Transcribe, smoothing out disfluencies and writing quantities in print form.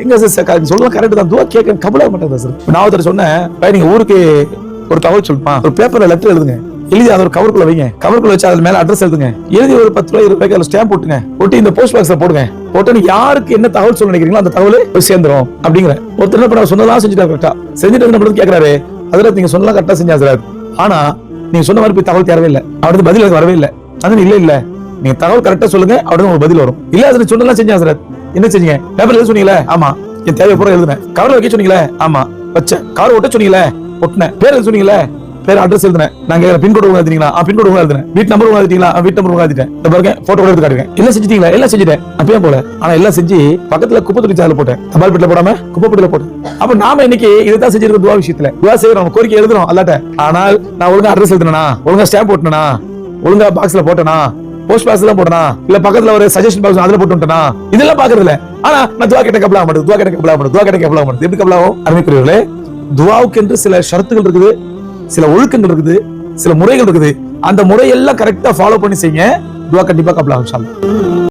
எங்க சார் சொல்ல கரெக்ட் தான், துவா கேட்க கபலா மாட்டேன் சார். நான் ஒருத்தர் சொன்னேன், நீங்க ஊருக்கு ஒரு தகவல் சொல்லுமா, ஒரு பேப்பர்ல லெட்டர் எழுதுங்க, எழுதி அதை ஒரு கவருக்குள்ள வைங்க, கவருக்குள்ள வச்சு அது மேல அட்ரஸ் எழுதுங்க, எழுதி ஒரு 10 ரூபாய் 20 ரூபாய்க்கு ஸ்டாம்ப் போட்டுங்க, போட்டு இந்த போஸ்ட் பாக்ஸ்ல போடுங்க, போட்டு யாருக்கு என்ன தகவல் சொல்ல நினைக்கிறீங்களோ அந்த தகவல் போய் சேர்ந்துரும் அப்படிங்கிற. ஒருத்தர் என்ன பண்ண சொன்னதெல்லாம் செஞ்சுட்டா, கரெக்டா செஞ்சுட்டு என்ன பண்ணுறது கேட்கறாரு, அதுல நீங்க சொன்னலாம் கரெக்டா செஞ்சா சார், ஆனா நீங்க சொன்ன மாதிரி போய் தகவல் தேரவே இல்லை, அவருக்கு பதில் எனக்கு வரவே இல்லை. அது இல்ல நீங்க தகவல் கரெக்டா சொல்லுங்க, அவருக்கு உங்களுக்கு பதில் வரும். இல்ல அது சொன்னலாம் செஞ்சா சார், என்ன செஞ்சீங்க, பேப்பர்ல எழுத சொன்னீங்களே, ஆமா என் தேவை பூரா எழுதுனேன், கவர்ல வைக்க சொன்னீங்களே, ஆமா வச்சேன், கவர் ஒட்ட சொன்னீங்களே ஒட்டினேன், பேர் எழுத சொன்னீங்களே, பேர் அட்ரஸ் எழுதுனேன், நாங்க பின்கோடு எழுதிட்டீங்களா, பின்கோடு எழுதுனேன், வீட்டு நம்பர் எழுதிட்டீங்களா, வீட்டு நம்பர் எழுதிட்டேன், பாருங்க போட்டோ எடுத்து காட்டுங்க, எல்லாம் செஞ்சிட்டீங்களா, எல்லாம் செஞ்சுட்டேன், அப்பயே போல. ஆனா எல்லாம் செஞ்சு பக்கத்துல குப்பை தொட்டி சால போட்டேன், தபால் பெட்டில போடாம குப்பை பெட்டில போட்டேன். அப்ப நாம இன்னைக்கு இதுதான் செஞ்சிருக்கோம், துவா விஷயத்துல துவா செய்யறோம், கோரிக்கை எழுதுறோம் அல்லாட்ட. ஆனால் நான் ஒழுங்கா அட்ரஸ் எழுதுனா, ஒழுங்கா ஸ்டாம்ப் போட்டனா, ஒழுங்கா பாக்ஸ்ல போட்டனா, போஸ்ட் பாக்ஸ்ல போட்டனா, இல்ல பக்கத்துல ஒரு சஜஷன் பாக்ஸ் அதுல போட்டு விட்டனா, இதெல்லாம் பாக்குறது இல்ல. ஆனா நான் துவா கேட்ட கபலா மாட்டேன், துவா கேட்ட கபலா மாட்டேன், துவா கேட்ட கபலா மாட்டேன். எப்படி கபலாவும் அருமைக்குரியவர்களே, துவாவுக்கு என்று சில ஷரத்துகள் இருக்குது, சில ஒழுக்கங்கள் இருக்குது, சில முறைகள் இருக்குது. அந்த முறையெல்லாம் கரெக்டா ஃபாலோ பண்ணி செய்யுங்க, துவா கண்டிப்பா கபலா இன்ஷா அல்லாஹ்.